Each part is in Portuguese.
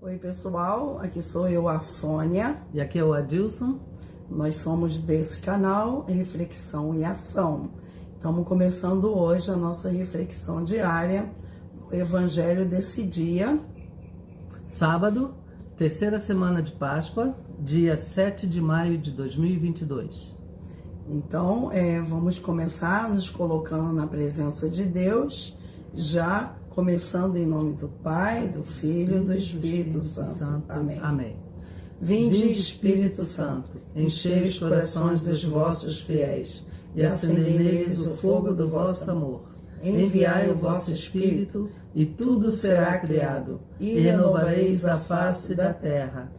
Oi pessoal, aqui sou eu, a Sônia. E aqui é o Adilson. Nós somos desse canal Reflexão em Ação. Estamos começando hoje a nossa reflexão diária no Evangelho desse dia. Sábado, terceira semana de Páscoa, dia 7 de maio de 2022. Então, vamos começar nos colocando na presença de Deus, já começando em nome do Pai, do Filho e do Espírito Santo. Amém. Amém. Vinde, Espírito Santo, enchei os corações dos vossos fiéis e acendei neles o fogo do vosso amor. Enviai o vosso Espírito e tudo será criado e renovareis a face da terra.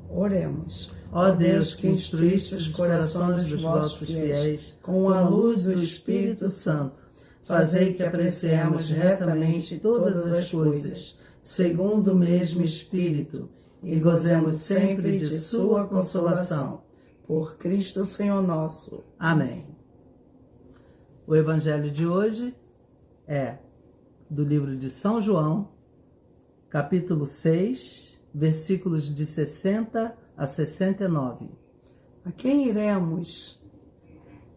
Oremos. Ó Deus, que instruíste os corações dos vossos fiéis com a luz do Espírito Santo, fazei que apreciemos retamente todas as coisas, segundo o mesmo Espírito, e gozemos sempre de sua consolação. Por Cristo Senhor nosso. Amém. O evangelho de hoje é do livro de São João, capítulo 6, versículos de 60 a 69. A quem iremos?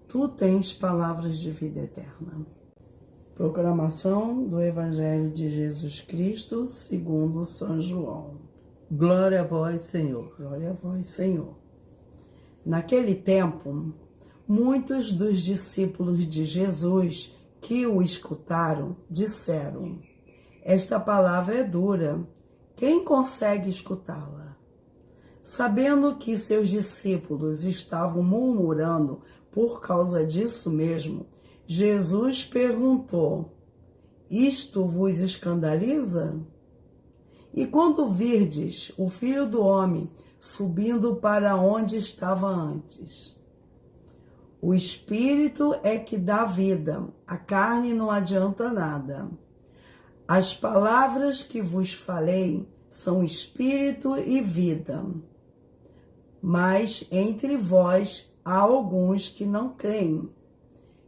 Tu tens palavras de vida eterna. Proclamação do Evangelho de Jesus Cristo segundo São João. Glória a vós, Senhor. Glória a vós, Senhor. Naquele tempo, muitos dos discípulos de Jesus que o escutaram disseram: esta palavra é dura, quem consegue escutá-la? Sabendo que seus discípulos estavam murmurando por causa disso mesmo, Jesus perguntou: isto vos escandaliza? E quando virdes o Filho do Homem subindo para onde estava antes? O Espírito é que dá vida, a carne não adianta nada. As palavras que vos falei são Espírito e vida. Mas entre vós há alguns que não creem.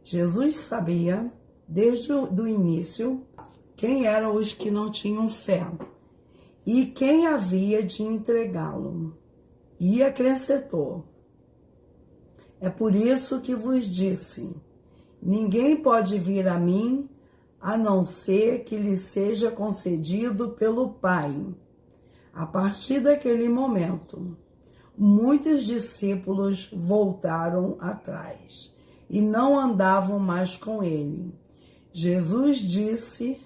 Jesus sabia, desde o início, quem eram os que não tinham fé e quem havia de entregá-lo. E acrescentou: é por isso que vos disse, ninguém pode vir a mim a não ser que lhe seja concedido pelo Pai. A partir daquele momento, muitos discípulos voltaram atrás e não andavam mais com ele. Jesus disse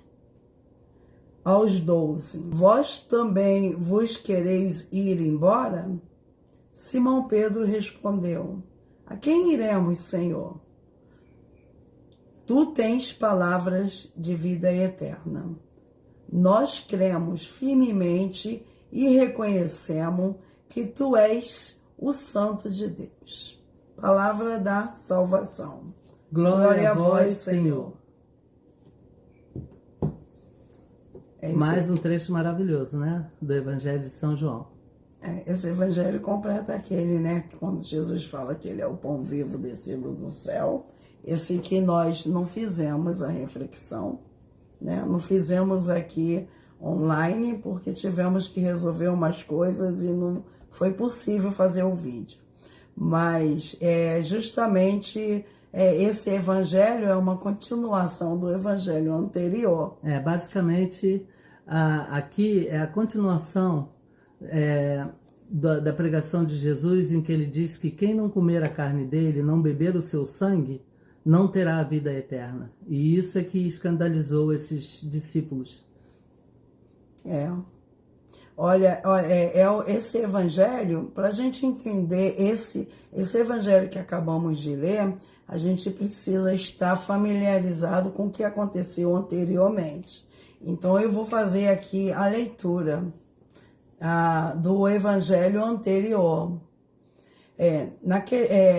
aos 12: vós também vos quereis ir embora? Simão Pedro respondeu: a quem iremos, Senhor? Tu tens palavras de vida eterna. Nós cremos firmemente e reconhecemos que tu és o Santo de Deus. Palavra da salvação. Glória a vós, Senhor. Mais um trecho maravilhoso, né? Do Evangelho de São João. Esse evangelho completa aquele, né? Quando Jesus fala que ele é o pão vivo descido do céu. Esse que nós não fizemos a reflexão, né? Não fizemos aqui online porque tivemos que resolver umas coisas e não foi possível fazer o vídeo. Mas justamente esse evangelho é uma continuação do evangelho anterior. Basicamente, aqui é a continuação da pregação de Jesus, em que ele diz que quem não comer a carne dele, não beber o seu sangue, não terá a vida eterna. E isso é que escandalizou esses discípulos. Olha, esse evangelho, para a gente entender esse evangelho que acabamos de ler, a gente precisa estar familiarizado com o que aconteceu anteriormente. Então, eu vou fazer aqui a leitura do evangelho anterior.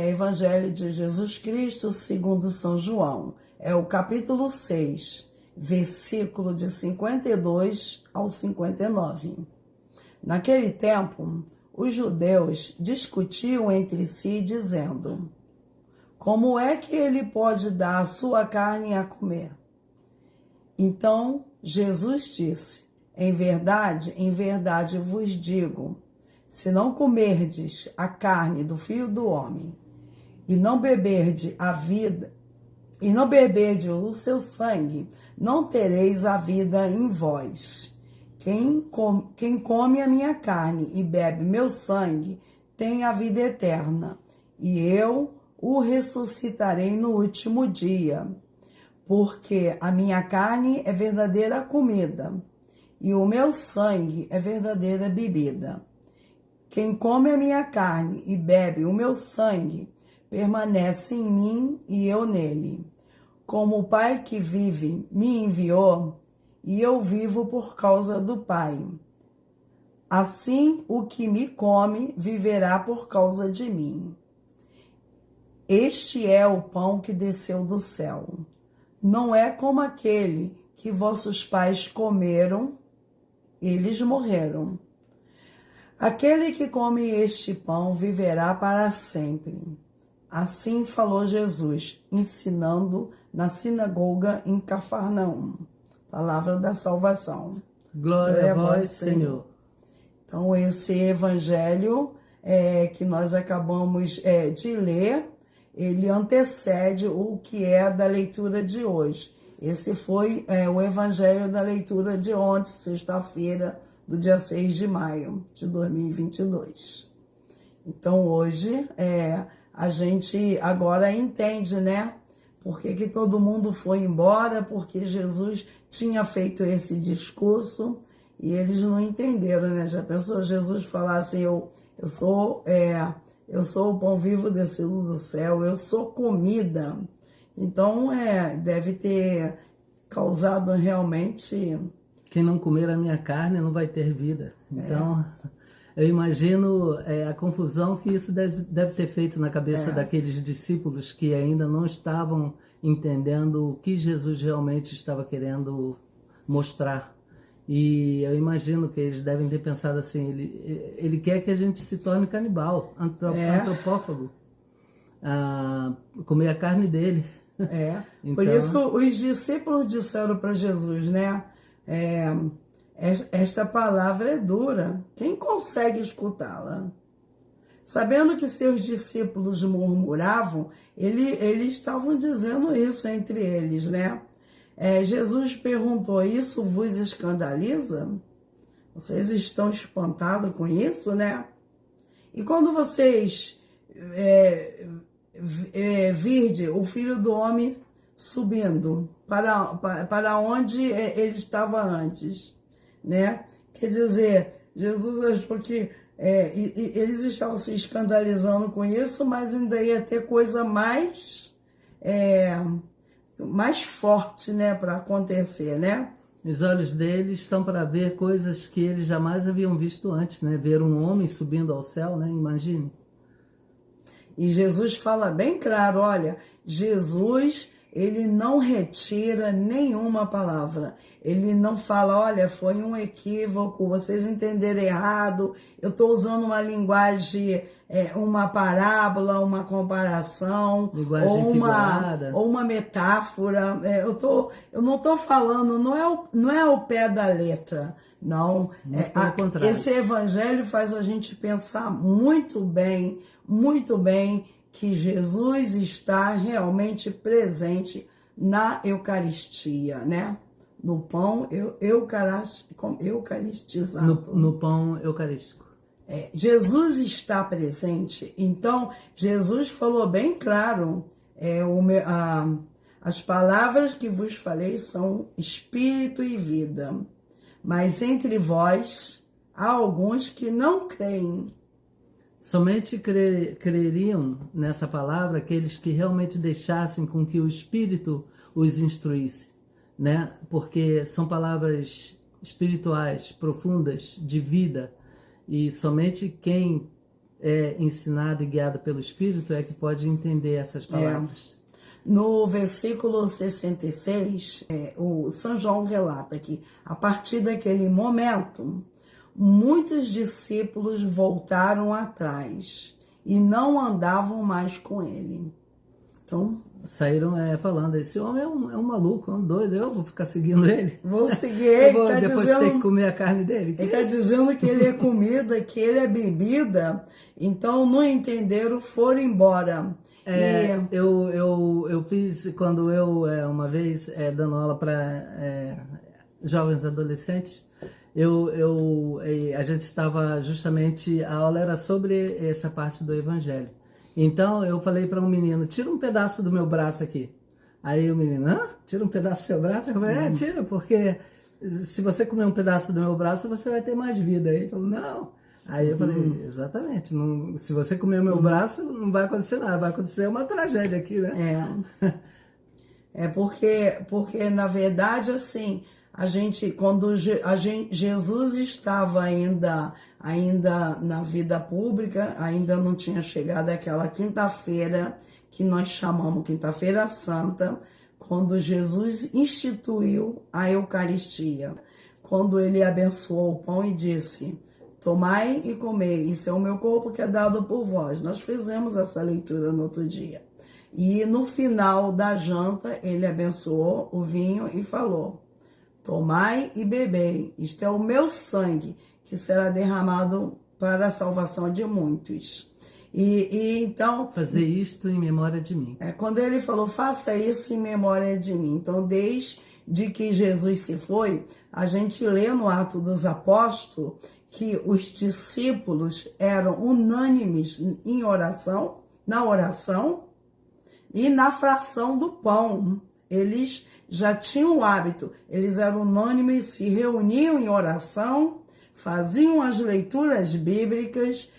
Evangelho de Jesus Cristo segundo São João. É o capítulo 6, versículo de 52 ao 59. Naquele tempo, os judeus discutiam entre si, dizendo: como é que ele pode dar a sua carne a comer? Então Jesus disse: Em verdade vos digo, se não comerdes a carne do Filho do Homem e não beberdes a vida, e não beberdes o seu sangue, não tereis a vida em vós. Quem come a minha carne e bebe meu sangue tem a vida eterna, e eu o ressuscitarei no último dia. Porque a minha carne é verdadeira comida, e o meu sangue é verdadeira bebida. Quem come a minha carne e bebe o meu sangue, permanece em mim e eu nele. Como o Pai que vive me enviou, e eu vivo por causa do Pai. Assim, o que me come viverá por causa de mim. Este é o pão que desceu do céu. Não é como aquele que vossos pais comeram, eles morreram. Aquele que come este pão viverá para sempre. Assim falou Jesus, ensinando na sinagoga em Cafarnaum. Palavra da salvação. Glória a vós, Senhor. Então, esse evangelho que nós acabamos de ler, ele antecede o que é da leitura de hoje. Esse foi o evangelho da leitura de ontem, sexta-feira, do dia 6 de maio de 2022. Então, hoje, a gente agora entende, né? Por que todo mundo foi embora, porque Jesus tinha feito esse discurso e eles não entenderam, né? Já pensou Jesus falar assim, eu sou o pão vivo descido do céu, eu sou comida. Então, deve ter causado realmente... Quem não comer a minha carne não vai ter vida. Então, eu imagino a confusão que isso deve ter feito na cabeça daqueles discípulos que ainda não estavam entendendo o que Jesus realmente estava querendo mostrar. E eu imagino que eles devem ter pensado assim, ele quer que a gente se torne canibal, antropófago, comer a carne dele. Então... Por isso os discípulos disseram para Jesus, né? Esta palavra é dura, quem consegue escutá-la? Sabendo que seus discípulos murmuravam, eles estavam dizendo isso entre eles, né? Jesus perguntou, isso vos escandaliza? Vocês estão espantados com isso, né? E quando vocês virde o Filho do Homem subindo para onde ele estava antes, né? Quer dizer, Jesus achou que eles estavam se escandalizando com isso, mas ainda ia ter coisa mais forte, né, para acontecer, né? Os olhos deles estão para ver coisas que eles jamais haviam visto antes, né? Ver um homem subindo ao céu, né? Imagine. E Jesus fala bem claro, olha, Jesus, ele não retira nenhuma palavra. Ele não fala, olha, foi um equívoco, vocês entenderam errado, eu estou usando uma linguagem, uma parábola, uma comparação, ou uma metáfora. Eu não estou falando, não é ao pé da letra, não. Pelo contrário. Esse evangelho faz a gente pensar muito bem, que Jesus está realmente presente na Eucaristia, né? No pão eucaristizado. No pão eucarístico. Jesus está presente. Então, Jesus falou bem claro, as palavras que vos falei são espírito e vida. Mas entre vós há alguns que não creem. Somente creriam nessa palavra aqueles que realmente deixassem com que o Espírito os instruísse, né? Porque são palavras espirituais, profundas, de vida, e somente quem é ensinado e guiado pelo Espírito é que pode entender essas palavras. No versículo 66, o São João relata que, a partir daquele momento, muitos discípulos voltaram atrás e não andavam mais com ele. Então, saíram falando, esse homem é um maluco, é um doido, eu vou ficar seguindo ele. vou seguir ele, eu vou depois ter que comer a carne dele. Ele está dizendo que ele é comida, que ele é bebida, então não entenderam, foram embora. Eu fiz, quando uma vez, dando aula para jovens adolescentes, a gente estava justamente, a aula era sobre essa parte do evangelho. Então eu falei para um menino, tira um pedaço do meu braço aqui. Aí o menino, tira um pedaço do seu braço? Eu falei, tira, porque se você comer um pedaço do meu braço, você vai ter mais vida. Aí ele falou, não. Aí eu falei, exatamente, não, se você comer o meu braço, não vai acontecer nada, vai acontecer uma tragédia aqui, né? Porque na verdade, assim, quando Jesus estava ainda na vida pública, ainda não tinha chegado aquela quinta-feira que nós chamamos Quinta-feira Santa, quando Jesus instituiu a Eucaristia, quando ele abençoou o pão e disse: tomai e comei, isso é o meu corpo que é dado por vós. Nós fizemos essa leitura no outro dia. E no final da janta, ele abençoou o vinho e falou: tomai e bebei, isto é o meu sangue, que será derramado para a salvação de muitos. E então... fazer isto em memória de mim. Quando ele falou, faça isso em memória de mim. Então, desde que Jesus se foi, a gente lê no Atos dos Apóstolos que os discípulos eram unânimes em oração, na oração e na fração do pão. Eles já tinham o hábito, eles eram unânimes, se reuniam em oração, faziam as leituras bíblicas.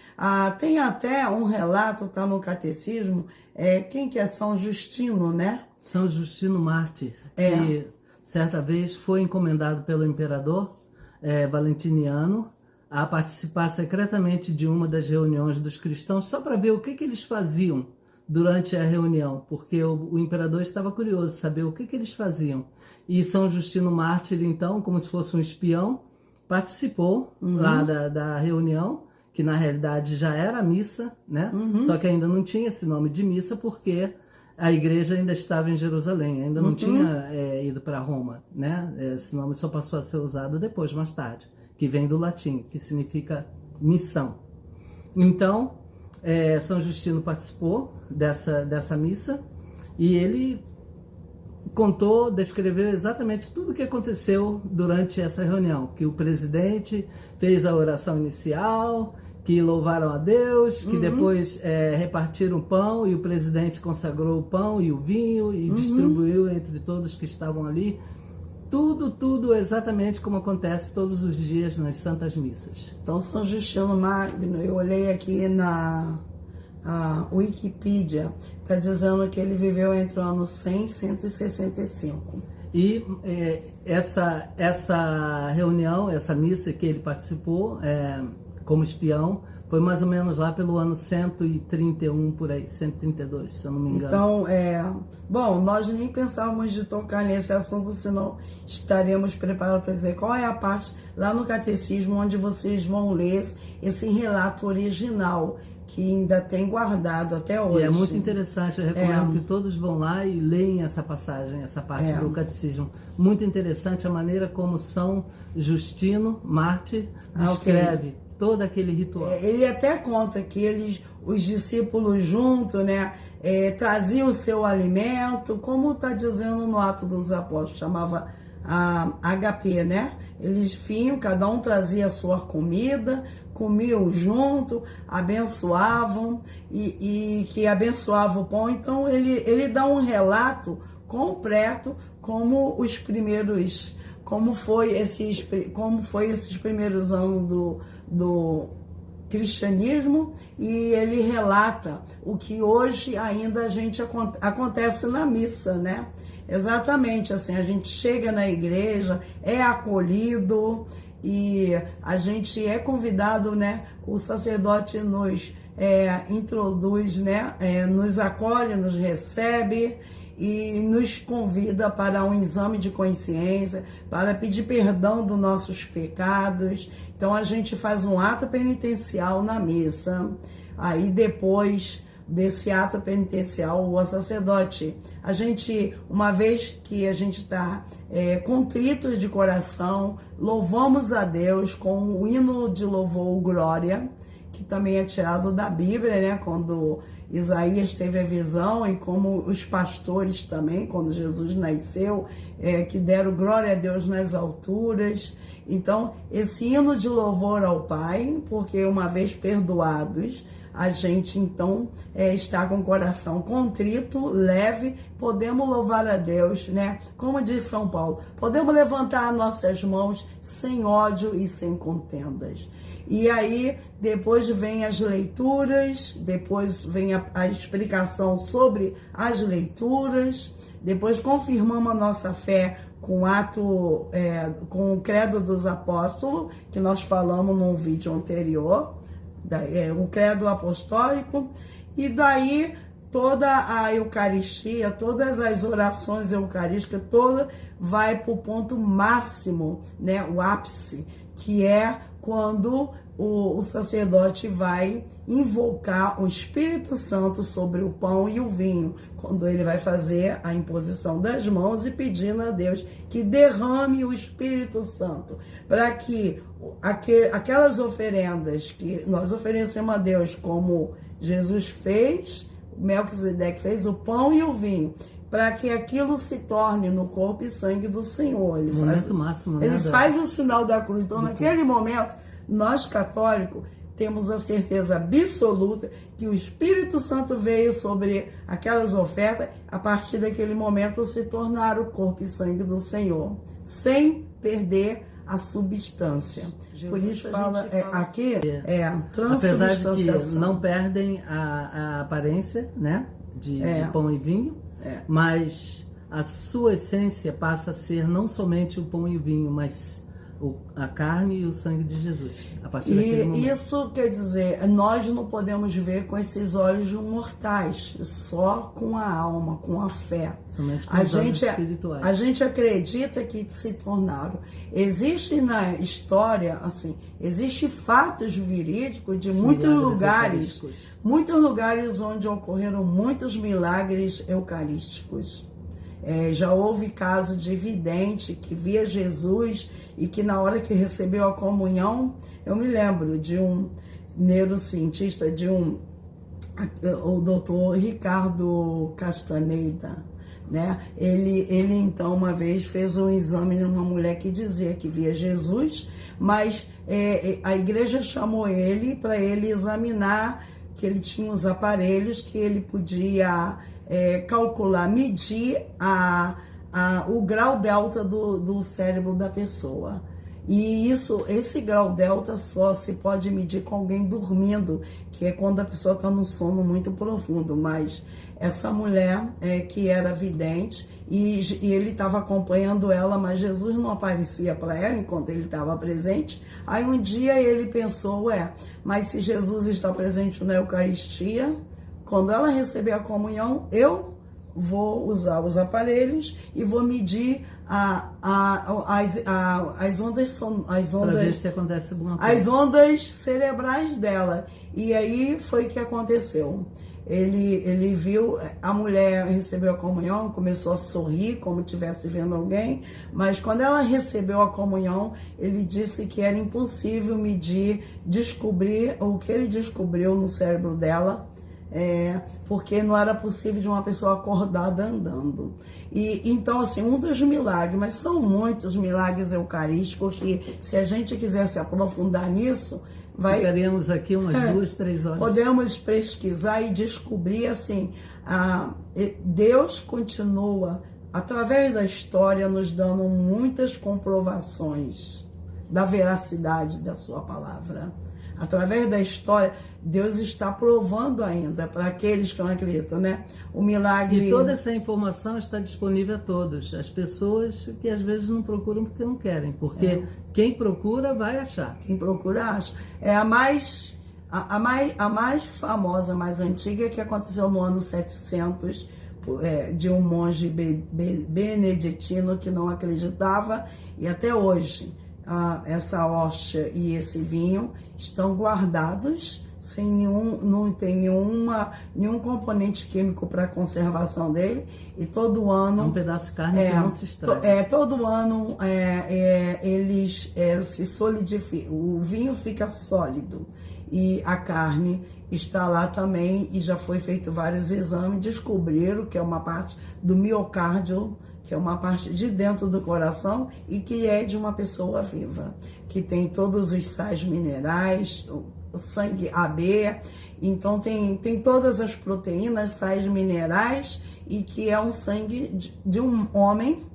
Tem até um relato, está no catecismo, quem que é São Justino, né? São Justino Mártir, que certa vez foi encomendado pelo imperador Valentiniano a participar secretamente de uma das reuniões dos cristãos, só para ver o que eles faziam durante a reunião, porque o imperador estava curioso de saber o que eles faziam. E São Justino Mártir, então, como se fosse um espião, participou lá da reunião, que na realidade já era missa, né? Só que ainda não tinha esse nome de missa, porque a igreja ainda estava em Jerusalém, ainda não tinha ido para Roma, né? Esse nome só passou a ser usado depois, mais tarde, que vem do latim, que significa missão. Então, São Justino participou dessa missa e ele descreveu exatamente tudo o que aconteceu durante essa reunião, que o presidente fez a oração inicial, que louvaram a Deus, que depois repartiram o pão e o presidente consagrou o pão e o vinho e distribuiu entre todos que estavam ali. Tudo exatamente como acontece todos os dias nas Santas Missas. Então, São Justino Magno, eu olhei aqui na Wikipedia, está dizendo que ele viveu entre o ano 100 e 165. E essa reunião, essa missa que ele participou como espião, foi mais ou menos lá pelo ano 131, por aí, 132, se eu não me engano. Então, bom, nós nem pensávamos de tocar nesse assunto, senão estaremos preparados para dizer qual é a parte lá no catecismo onde vocês vão ler esse relato original, que ainda tem guardado até hoje. E é muito interessante, eu recomendo que todos vão lá e leem essa passagem, essa parte do catecismo. Muito interessante a maneira como São Justino Mártir descreve todo aquele ritual. Ele até conta que os discípulos juntos, né, traziam o seu alimento, como está dizendo no Atos dos Apóstolos, chamava HP, né? Eles vinham, cada um trazia a sua comida, comiam junto, abençoavam e que abençoava o pão. Então ele dá um relato completo como foi esses primeiros anos do cristianismo, e ele relata o que hoje ainda acontece na missa, né? Exatamente, assim, a gente chega na igreja, é acolhido e a gente é convidado, né? O sacerdote nos introduz, né? Nos acolhe, nos recebe e nos convida para um exame de consciência, para pedir perdão dos nossos pecados. Então a gente faz um ato penitencial na missa, aí depois desse ato penitencial o sacerdote. A gente, uma vez que a gente está contrito de coração, louvamos a Deus com o hino de louvor Glória, que também é tirado da Bíblia, né? Quando Isaías teve a visão, e como os pastores também, quando Jesus nasceu, que deram glória a Deus nas alturas. Então, esse hino de louvor ao Pai, porque uma vez perdoados, a gente então está com o coração contrito, leve, podemos louvar a Deus, né? Como diz São Paulo, podemos levantar nossas mãos sem ódio e sem contendas. E aí, depois vem as leituras, depois vem a explicação sobre as leituras, depois confirmamos a nossa fé com com o Credo dos Apóstolos, que nós falamos num vídeo anterior, o Credo Apostólico, e daí toda a Eucaristia, todas as orações eucarísticas, toda vai para o ponto máximo, né, o ápice, que é quando o sacerdote vai invocar o Espírito Santo sobre o pão e o vinho, quando ele vai fazer a imposição das mãos e pedindo a Deus que derrame o Espírito Santo, para que aquelas oferendas que nós oferecemos a Deus, como Jesus fez, Melquisedeque fez, o pão e o vinho, para que aquilo se torne no corpo e sangue do Senhor. Ele faz o sinal da cruz. Então, naquele momento, nós católicos temos a certeza absoluta que o Espírito Santo veio sobre aquelas ofertas, a partir daquele momento se tornar o corpo e sangue do Senhor, sem perder a substância. Por isso fala aqui transubstanciação. Apesar de que não perdem a aparência, né, de pão e vinho, mas a sua essência passa a ser não somente o pão e o vinho, mas a carne e o sangue de Jesus. A partir daquele momento. Isso quer dizer, nós não podemos ver com esses olhos mortais, só com a alma, com a fé. Somente com os olhos espirituais. A gente acredita que se tornaram. Existe na história, assim, existe fatos verídicos de muitos lugares onde ocorreram muitos milagres eucarísticos. Já houve caso de vidente que via Jesus e que na hora que recebeu a comunhão, eu me lembro de um neurocientista, o doutor Ricardo Castaneda, né? Ele então uma vez fez um exame numa mulher que dizia que via Jesus, mas a igreja chamou ele para ele examinar, que ele tinha os aparelhos que ele podia calcular, medir o grau delta do cérebro da pessoa. E esse grau delta só se pode medir com alguém dormindo, que é quando a pessoa está num sono muito profundo. Mas essa mulher que era vidente, e ele estava acompanhando ela, mas Jesus não aparecia para ela enquanto ele estava presente. Aí um dia ele pensou, mas se Jesus está presente na Eucaristia, quando ela receber a comunhão, eu vou usar os aparelhos e vou medir as ondas, para ver se acontece alguma coisa. As ondas cerebrais dela. E aí foi que aconteceu. Ele viu, a mulher recebeu a comunhão, começou a sorrir como estivesse vendo alguém, mas quando ela recebeu a comunhão, ele disse que era impossível descobrir o que ele descobriu no cérebro dela, porque não era possível de uma pessoa acordada andando. E então, assim, um dos milagres, mas são muitos milagres eucarísticos que, se a gente quiser se aprofundar nisso, ficaríamos aqui umas 2-3 horas. Podemos pesquisar e descobrir, assim, Deus continua, através da história, nos dando muitas comprovações da veracidade da sua palavra. Através da história, Deus está provando ainda para aqueles que não acreditam, né? O milagre... E toda essa informação está disponível a todos. As pessoas que às vezes não procuram porque não querem. Porque quem procura vai achar. Quem procura acha. A mais famosa, mais antiga, que aconteceu no ano 700, de um monge beneditino que não acreditava, e até hoje essa hóstia e esse vinho estão guardados não tem nenhum componente químico para conservação dele, e todo ano... É um pedaço de carne que não se estraga. Todo ano eles se solidificam, o vinho fica sólido, e a carne está lá também, e já foi feito vários exames, descobriram que é uma parte do miocárdio, que é uma parte de dentro do coração e que é de uma pessoa viva, que tem todos os sais minerais, o sangue AB, então tem todas as proteínas, sais minerais, e que é um sangue de um homem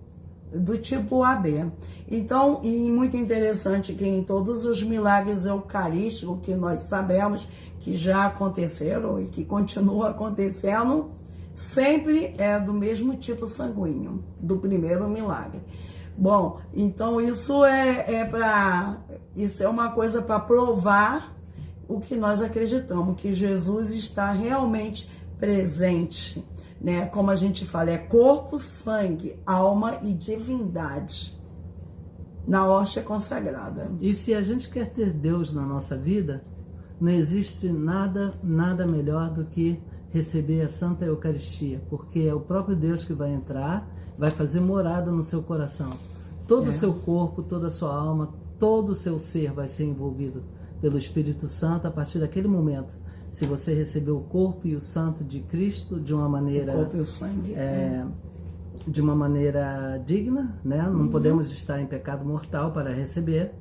do tipo AB. Então, e muito interessante que em todos os milagres eucarísticos que nós sabemos que já aconteceram e que continuam acontecendo, sempre é do mesmo tipo sanguíneo, do primeiro milagre. Bom, então isso é uma coisa para provar o que nós acreditamos, que Jesus está realmente presente, né? Como a gente fala, é corpo, sangue, alma e divindade na hóstia consagrada. E se a gente quer ter Deus na nossa vida, não existe nada melhor do que receber a Santa Eucaristia, porque é o próprio Deus que vai entrar, vai fazer morada no seu coração. Todo o seu corpo, toda a sua alma, todo o seu ser vai ser envolvido pelo Espírito Santo a partir daquele momento. Se você receber o corpo e o santo de Cristo de uma maneira... O corpo e o sangue. De uma maneira digna, né? Não podemos estar em pecado mortal para receber,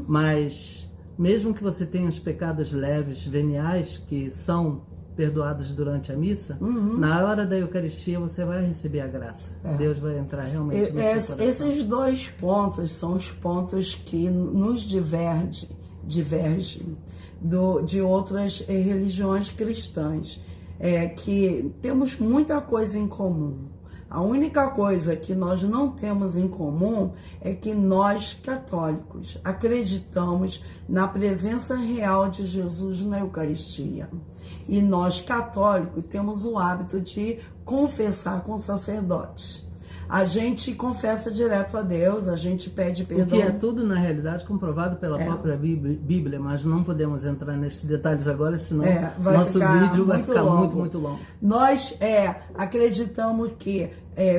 mas mesmo que você tenha os pecados leves, veniais, que são perdoados durante a missa, na hora da Eucaristia você vai receber a graça. Deus vai entrar realmente no seu coração. Esses dois pontos são os pontos que nos divergem de outras religiões cristãs, que temos muita coisa em comum. A única coisa que nós não temos em comum é que nós, católicos, acreditamos na presença real de Jesus na Eucaristia. E nós, católicos, temos o hábito de confessar com o sacerdote. A gente confessa direto a Deus, a gente pede perdão. O que é tudo, na realidade, comprovado pela própria Bíblia, mas não podemos entrar nesses detalhes agora, senão nosso vídeo vai ficar muito longo. Nós acreditamos que,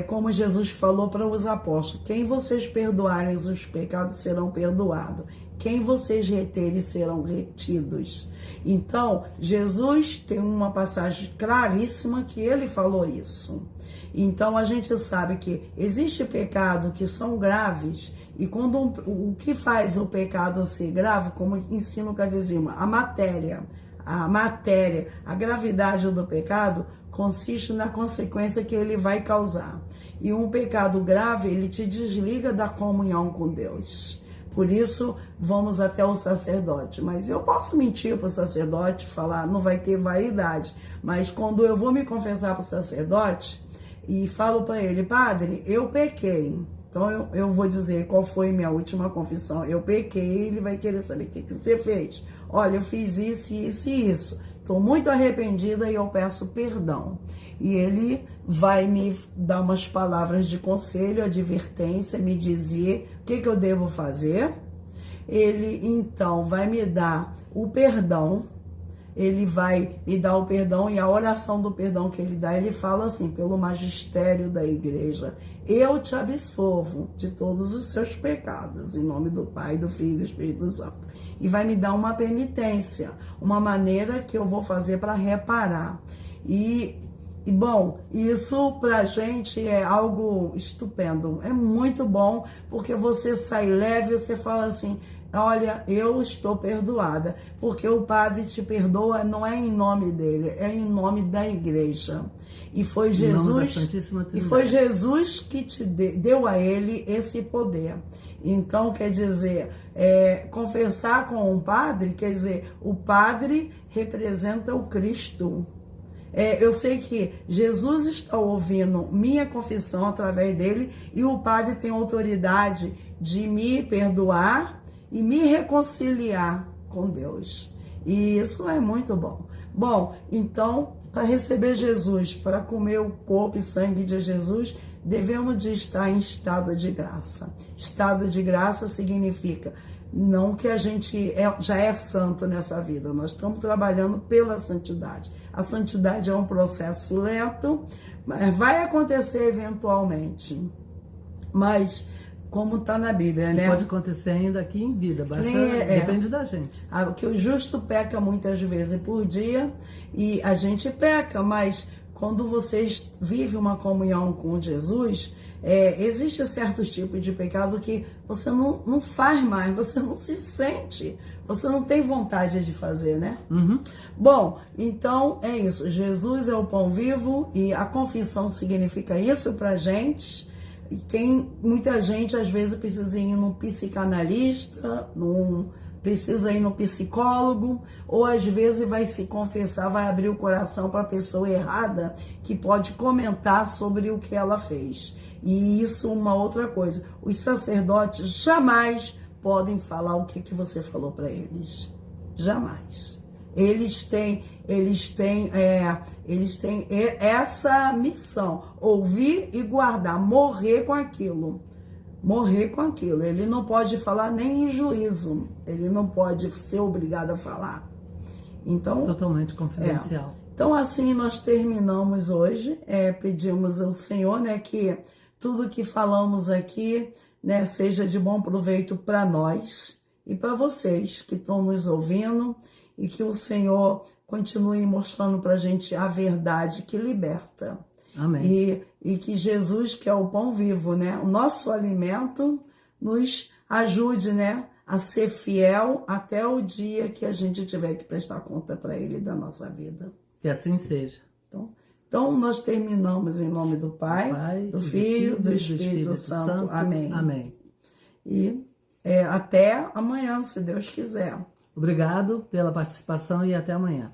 como Jesus falou para os apóstolos, quem vocês perdoarem os pecados serão perdoados, quem vocês reterem serão retidos. Então, Jesus tem uma passagem claríssima que ele falou isso. Então, a gente sabe que existe pecado que são graves, e quando o que faz o pecado ser grave, como ensina o catecismo, a gravidade do pecado consiste na consequência que ele vai causar. E um pecado grave, ele te desliga da comunhão com Deus. Por isso, vamos até o sacerdote. Mas eu posso mentir para o sacerdote, falar, não vai ter validade. Mas quando eu vou me confessar para o sacerdote e falo para ele, padre, eu pequei. Então eu vou dizer qual foi minha última confissão. Eu pequei, ele vai querer saber o que você fez. Olha, eu fiz isso, isso e isso. Estou muito arrependida e eu peço perdão. E ele vai me dar umas palavras de conselho, advertência, me dizer o que eu devo fazer. Ele, então, vai me dar o perdão. Ele vai me dar o perdão, e a oração do perdão que ele dá, ele fala assim, pelo magistério da igreja, eu te absolvo de todos os seus pecados, em nome do Pai, do Filho e do Espírito Santo. E vai me dar uma penitência, uma maneira que eu vou fazer para reparar. E bom, isso pra gente é algo estupendo, é muito bom, porque você sai leve, você fala assim, olha, eu estou perdoada, porque o padre te perdoa, não é em nome dele, é em nome da igreja. E foi Jesus que te deu a ele esse poder. Então, quer dizer, confessar com um padre, quer dizer, o padre representa o Cristo. Eu sei que Jesus está ouvindo minha confissão através dele, e o padre tem autoridade de me perdoar e me reconciliar com Deus. E isso é muito bom. Bom, então, para receber Jesus, para comer o corpo e sangue de Jesus, devemos de estar em estado de graça. Estado de graça significa Não que a gente já é santo nessa vida, nós estamos trabalhando pela santidade. A santidade é um processo lento, mas vai acontecer eventualmente. Mas, como está na Bíblia, né? Pode acontecer ainda aqui em vida, depende da gente. Que o justo peca muitas vezes por dia, e a gente peca, mas quando você vive uma comunhão com Jesus, existe certos tipos de pecado que você não faz mais, você não se sente, você não tem vontade de fazer, né? Uhum. Bom, então é isso. Jesus é o pão vivo e a confissão significa isso pra gente. Muita gente às vezes precisa ir num psicanalista, precisa ir no psicólogo, ou às vezes vai se confessar, vai abrir o coração para a pessoa errada que pode comentar sobre o que ela fez. E isso uma outra coisa. Os sacerdotes jamais podem falar o que você falou para eles. Jamais. Eles têm essa missão, ouvir e guardar, morrer com aquilo. Morrer com aquilo. Ele não pode falar nem em juízo. Ele não pode ser obrigado a falar. Então, totalmente confidencial. Então, assim, nós terminamos hoje. Pedimos ao Senhor, né, que tudo que falamos aqui, né, seja de bom proveito para nós e para vocês que estão nos ouvindo, e que o Senhor continue mostrando para a gente a verdade que liberta. Amém. E que Jesus, que é o pão vivo, né, o nosso alimento, nos ajude, né, a ser fiel até o dia que a gente tiver que prestar conta para Ele da nossa vida. Que assim seja. Então nós terminamos em nome do Pai, do Filho, do Espírito Santo. Amém. Amém. E até amanhã, se Deus quiser. Obrigado pela participação e até amanhã.